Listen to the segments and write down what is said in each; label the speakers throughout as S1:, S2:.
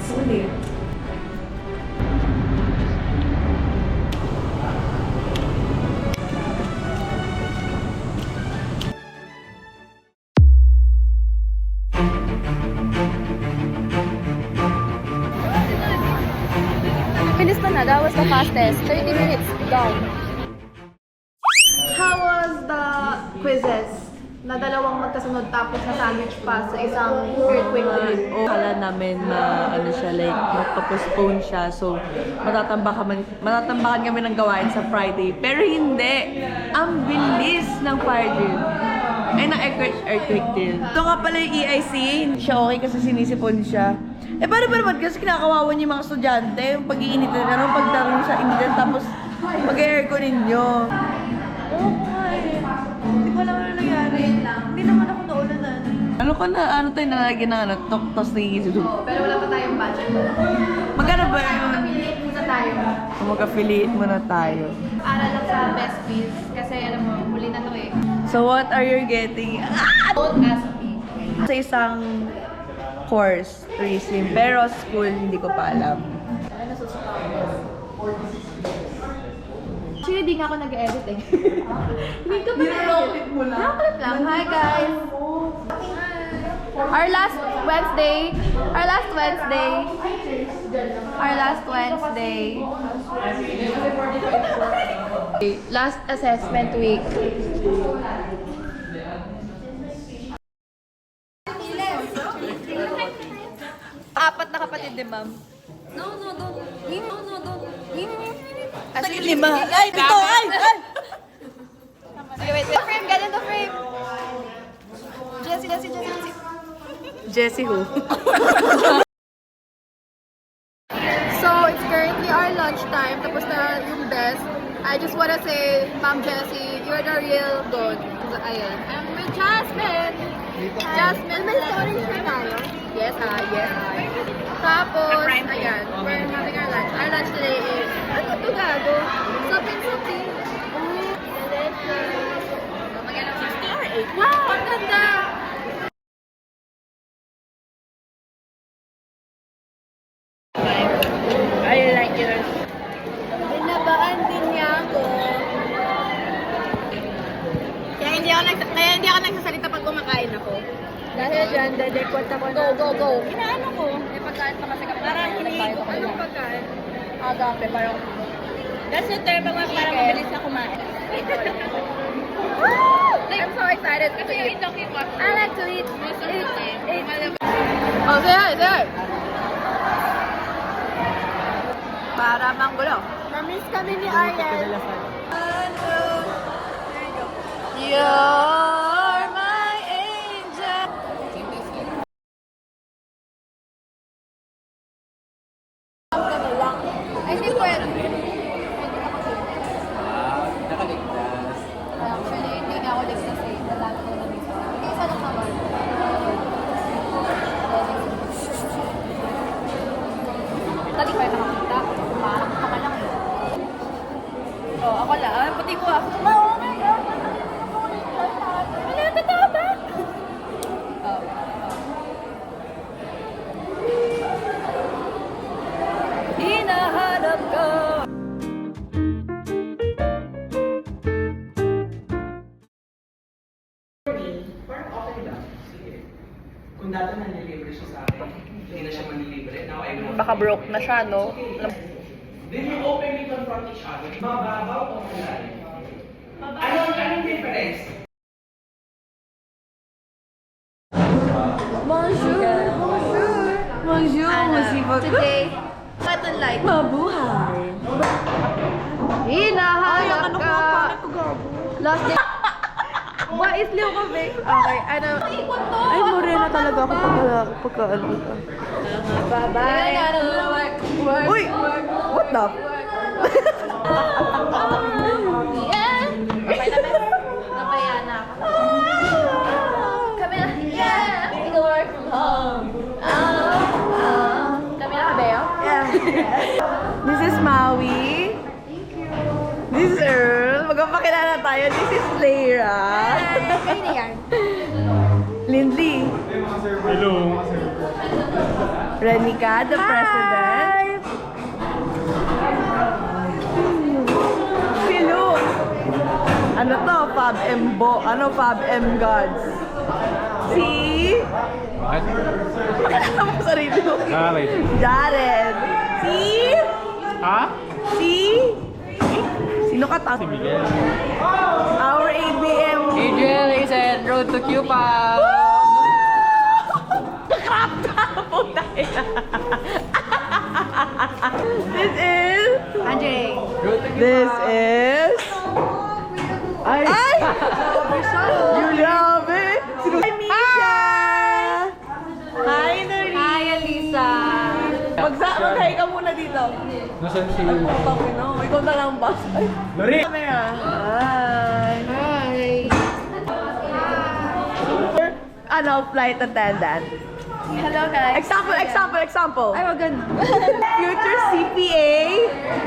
S1: Sulit.
S2: Bilis pa na. That was the fastest. 30 minutes down.
S3: How was the quizzes? Na dalawang magkasunod tapos na sandwich pa sa isang earthquake din.
S1: Akala namin na ano siya, like magpa-postpone siya. So, matatambakan kami ng gawain sa Friday. Pero hindi. Ang bilis ng fire drill. Ay, ng earthquake drill. Ito nga pala yung EIC. Hindi siya okay kasi sinisipon siya. Eh, paano ba naman? Kasi kinakawawan yung mga estudyante. Yung pag-iinit na ano, pagdating sa initan, tapos mag-aircon ninyo. Oo nga eh. Hindi ko alam ano nangyari. Hindi naman ako naulan na ano. Ano ka na, ano tayo nalagyan ng ano, tok-tos na iisip.
S3: Pero wala pa tayong budget.
S1: Magkano ba yun?
S3: Mag-affiliate muna tayo.
S1: Mag-affiliate muna tayo.
S3: Para lang sa best fees. Kasi alam mo, huli na to eh.
S1: So what are you getting?
S3: Don't ask me.
S1: Sa isang course, tourism. Pero school, hindi ko pa alam.
S3: Ano susuka Actually, di nga ako nag-edit eh. Hindi ko pa na-edit mo lang. Nakaklip lang. Hi guys! Our last Wednesday. Last assessment week.
S1: Apat na kapatid din, ma'am.
S2: No, don't.
S1: Sige, lima. Ay, ito! Ay!
S3: Okay, wait. Frame, get into frame. Jessie.
S1: Jessie who?
S3: So, it's currently our lunchtime. Tapos na yung best. I just wanna say, Ma'am Jessie, you're the real good. Ayan. I'm with Jasmine. Jasmine, may story siya tayo. Yes, yes. Tapos, ayan, we're having our lunch. Our lunch today is, ano ito gago? Something. Wow, ang ganda!
S1: I like it.
S3: Binabaan din niya ako. Kaya hindi ako nagsasalita pag kumakain ako.
S2: Dahil dyan, dedekwat ako na.
S3: Go.
S2: Inaano ko? May pagkain pa kasi kami. Parang hinihigo.
S3: Anong pagkain?
S2: Agape, parang... That's the term parang mabilis na kumain.
S3: I'm so excited to eat.
S2: I like to eat.
S3: Oh, say hi. Para manggulo.
S2: Namiss kami ni Ariel.
S3: You're my angel.
S2: I think pwede. Actually, hindi nga ako ligtas eh. Natalo ko na dito. Isa lang naman. Tadi ko yung nakakita. Parang ka lang eh.
S1: Oh, ako lang. Pati ko ah.
S2: Oh my God! Wala, totoo ba?
S1: Hinahanap ko.
S4: Parang okay lang. Sige. Kung dati nanlilibre siya sa akin, hindi na siya manlilibre. Now I want.
S1: Baka broke na siya, no?
S4: Then you openly confront each other. Mababaw o malalim? Anong difference?
S1: Bonjour, masipag.
S3: Today, button light.
S1: Mabuhay.
S3: Hinahanap ka. Last day. Wais liw kami. Okay, ano?
S1: Ay, morena talaga ako pagka ano ka.
S3: Bye-bye.
S1: Uy! What the?
S3: Yeah. Napaya na ako. Kami na. Yeah. We can work from home. Kami na kabeyo?
S1: Yeah. This is Maui. This is Earl. Magpapakilala tayo. This is Lyra.
S3: Kayo na yan.
S1: Lindley.
S5: Hello.
S1: Renica, the president. Silo. Ano to? Fab M Bo. Ano Fab M Gods? Si...
S5: Bakit?
S1: Ano mo sarili mo?
S5: Jared.
S1: Jared. Si...
S5: Ha?
S1: Si... Sino ka ta?
S5: Si Miguel.
S1: Our ABM.
S2: Adriel is at Road to Cuba.
S1: Crap ka! Puta ina. This is...
S2: Andre.
S1: This is... Ay! You love it! Hi, Misha! Hi, Nari!
S2: Hi, Alisa.
S1: Mag-hi ka muna dito.
S5: Nasaan si...
S1: No, ikaw na lang boss. Ay,
S5: Lari!
S1: camera. Hi!
S2: Hi.
S1: Ano, flight attendant.
S2: Hello, guys.
S1: Example.
S2: Ay, wag ganun.
S1: Future CPA.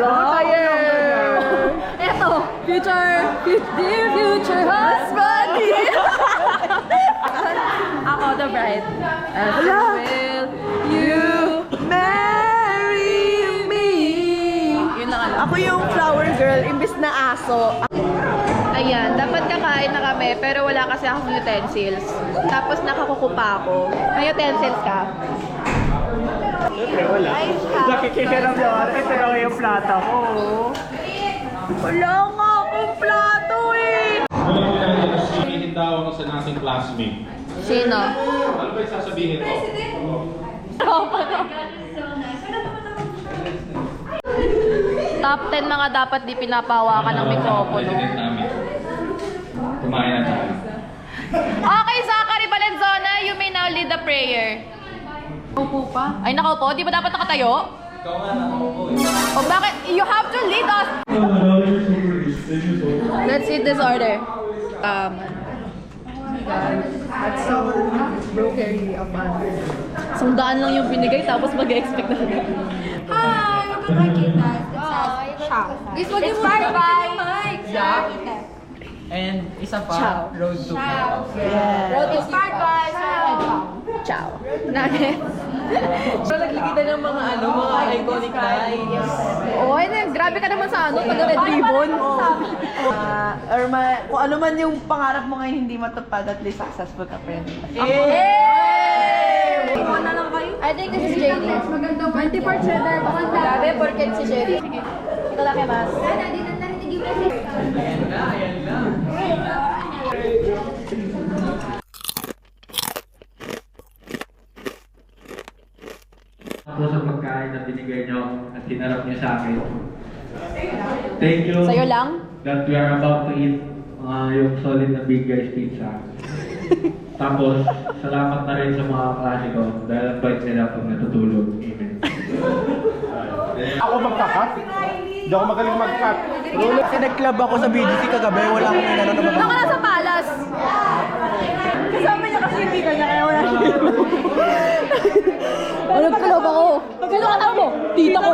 S1: Lawyer.
S2: Eto, dear future husband. Ako, the bride.
S1: Hala.
S2: Will you?
S1: Marry me.
S2: Yun lang alam.
S1: Ako yung flower girl, imbis na aso.
S3: Ayan, dapat kakain na kami, pero wala kasi akong utensils. Tapos nakakukupa ako. May utensils ka?
S5: Siyempre wala. Nakikita lang naman. Ito lang yung plata ko.
S1: Wala nga akong plato eh.
S6: Alam mo lang, sasabihin daw ang isa nating classmate.
S3: Sino?
S6: Ano ba yung sasabihin ko?
S3: Top 10 mga dapat di pinapawakan ng mikropono.
S6: President namin. Kumain na tayo.
S3: Okay, Zachary Valenzona, you may now lead the prayer.
S2: Upo pa.
S3: Ay, nakaupo? Di ba dapat nakatayo?
S6: Ikaw nga nakaupo eh.
S3: O bakit? You have to lead us! Let's eat this order.
S1: That's so brokery of us.
S3: Sundaan lang yung binigay, tapos mag-expect na.
S2: Hi, welcome back in that. This one is by
S7: And isa pa, Road to
S1: Yeah.
S2: Road inspired by
S3: Ciao. Nugget.
S1: So, naglagay ng mga mga iconic lines.
S3: Oy, grabe ka naman sa taga-red ribbon.
S1: Kung ano man yung pangarap mo ngayon hindi matupad, at least successful ka pa rin.
S2: na lang kayo.
S3: I think this is JD.
S2: 20% cheddar.
S3: Grabe, porket si Sherry. Ito lang kay Mas.
S5: Ako sa pagkain na binigay nyo at hinarap nyo sa akin. Thank you.
S3: Sa'yo lang?
S5: That we are about to eat yung solid na Big Guys Pizza. Tapos, salamat na rin sa mga klase ko dahil ang bait nila pag natutulog. Amen.
S8: Ako magkakat? Hindi ako magaling mag-cut.
S7: Kasi nag-club ako sa BGC kagabi, wala akong inano na
S3: Doon ka na sa palas.
S1: Kasama niya kasi hindi kanya kaya wala siya.
S3: Nagkalob ako. Sino ka tawag mo? Tita ko.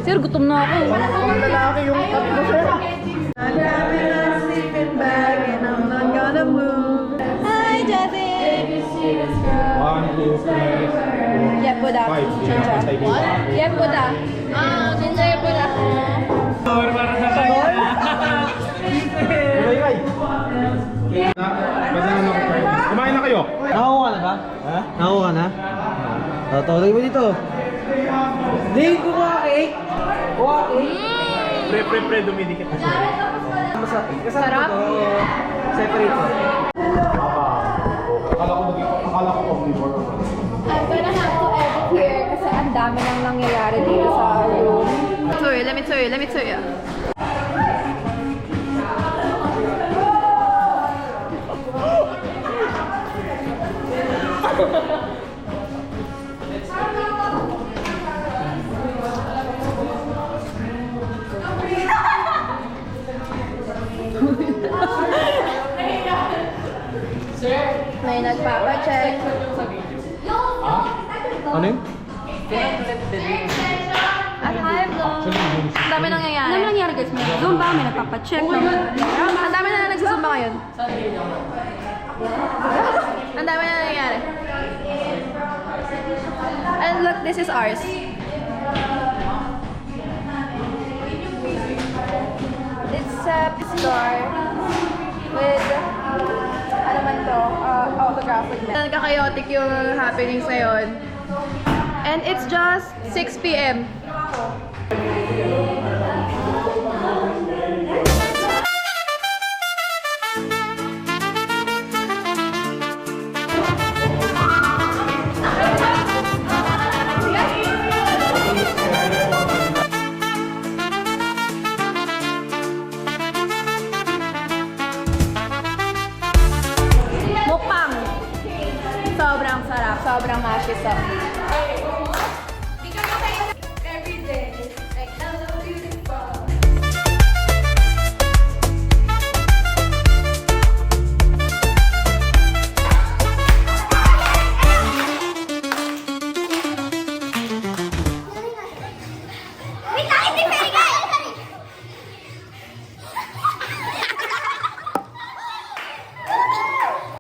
S3: Sir, gutom na ako.
S1: Ang lalaki yung cut mo, sir. I'm having a sleeping bag and I'm not gonna move. Hi, Jessie!
S8: 1, 2, 3,
S3: Yep, Buddha.
S8: 5.
S3: Yep, Buddha. Ginger, yep, Buddha.
S8: Kumain na kayo?
S7: Nakakuha ka na ba? Ha? Nakakuha ka na? Tawag mo dito. Hindi, kuha cake. Kuha cake.
S8: Pre, dumidikit na siya.
S3: Sarap.
S7: Separate mo.
S8: Akala ko omnivore.
S3: I'm gonna have to edit here kasi ang dami nang nangyayari dito sa room. Let me tell you. May nagpapacheck.
S8: Ano yun?
S3: At hi vlog. Ang dami nangyayari.
S2: Ano nangyari guys? May Zumba, may nagpapacheck.
S3: Ang dami na nagsusumba ngayon. Ang dami na nangyayari. And look, this is ours. It's a store with ano man to, autograph with me. Nagka-chaotic yung happenings ngayon. And it's just 6 p.m. Mukbang. Sobrang sarap. Sobrang mashy.